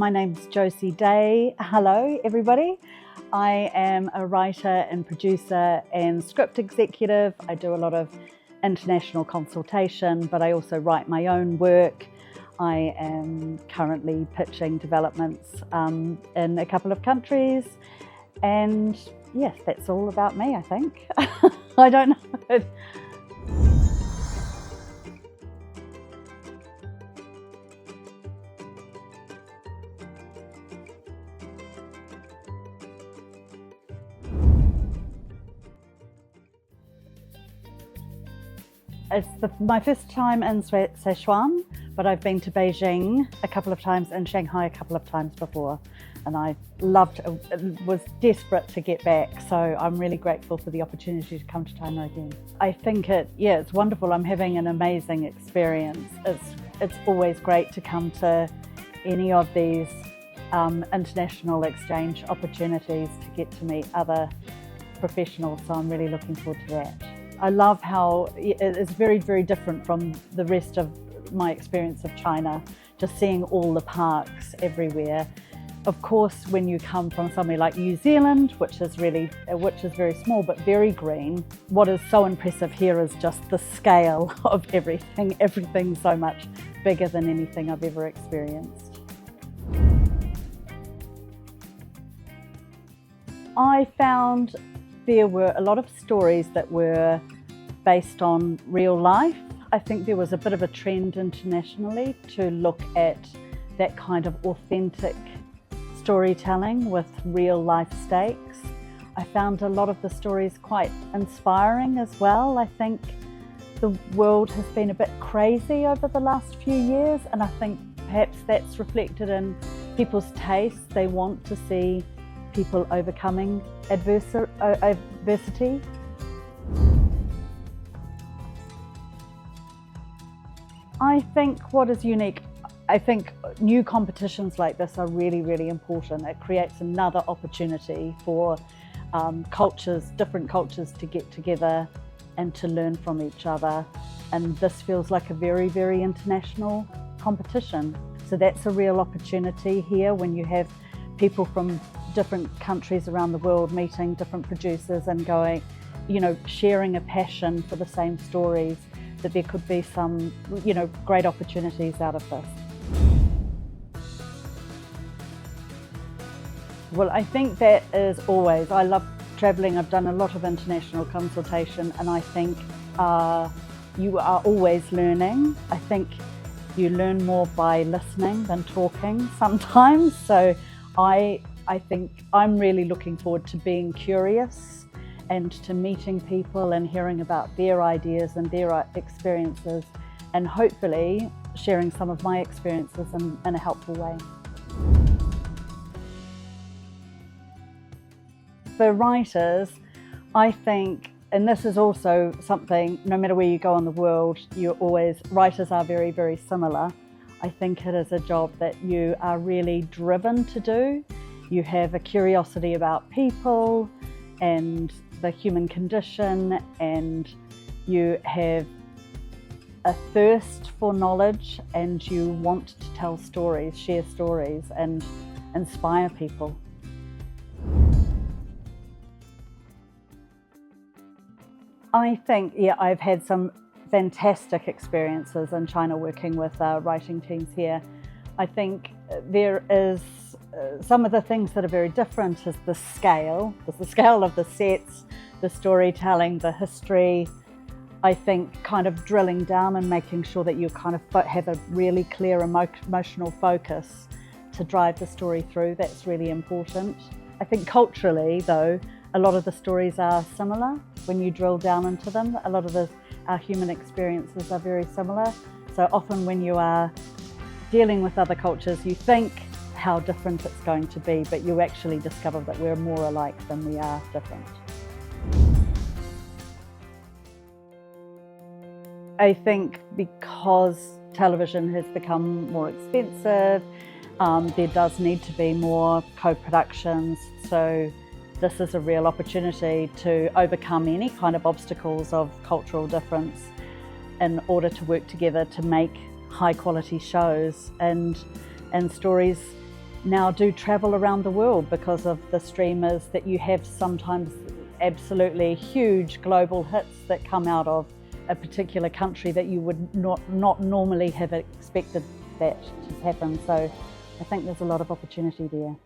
My name's Josie Day. Hello, everybody. I am a writer and producer and script executive. I do a lot of international consultation, but I also write my own work. I am currently pitching developments in a couple of countries. And yes, that's all about me, I think. I don't know. It's my first time in Sichuan, but I've been to Beijing a couple of times and Shanghai a couple of times before. And I was desperate to get back. So I'm really grateful for the opportunity to come to China again. I think it's wonderful. I'm having an amazing experience. It's always great to come to any of these international exchange opportunities to get to meet other professionals. So I'm really looking forward to that. I love how it is very, very different from the rest of my experience of China, just seeing all the parks everywhere. Of course, when you come from somewhere like New Zealand, which is very small but very green, what is so impressive here is just the scale of everything. Everything's so much bigger than anything I've ever experienced. I found there were a lot of stories that were based on real life. I think there was a bit of a trend internationally to look at that kind of authentic storytelling with real life stakes. I found a lot of the stories quite inspiring as well. I think the world has been a bit crazy over the last few years, and I think perhaps that's reflected in people's tastes. They want to see people overcoming adversity. I think what is unique, I think new competitions like this are really, really important. It creates another opportunity for different cultures to get together and to learn from each other. And this feels like a very, very international competition. So that's a real opportunity here when you have people from different countries around the world meeting different producers and going, sharing a passion for the same stories, that there could be some, great opportunities out of this. Well, I think that is always, I love traveling. I've done a lot of international consultation, and I think you are always learning. I think you learn more by listening than talking sometimes. So I think I'm really looking forward to being curious and to meeting people and hearing about their ideas and their experiences, and hopefully sharing some of my experiences in a helpful way. For writers, I think, and this is also something, no matter where you go in the world, writers are very, very similar. I think it is a job that you are really driven to do. You have a curiosity about people and the human condition, and you have a thirst for knowledge, and you want to tell stories, share stories, and inspire people. I think, I've had some fantastic experiences in China working with writing teams here. I think there is some of the things that are very different is the scale. There's the scale of the sets, the storytelling, the history. I think kind of drilling down and making sure that you kind of have a really clear emotional focus to drive the story through. That's really important. I think culturally, though, a lot of the stories are similar when you drill down into them. A lot of our human experiences are very similar. So often when you are dealing with other cultures, you think how different it's going to be, but you actually discover that we're more alike than we are different. I think because television has become more expensive, there does need to be more co-productions. So this is a real opportunity to overcome any kind of obstacles of cultural difference in order to work together to make high quality shows and stories now do travel around the world because of the streamers, that you have sometimes absolutely huge global hits that come out of a particular country that you would not normally have expected that to happen. So I think there's a lot of opportunity there.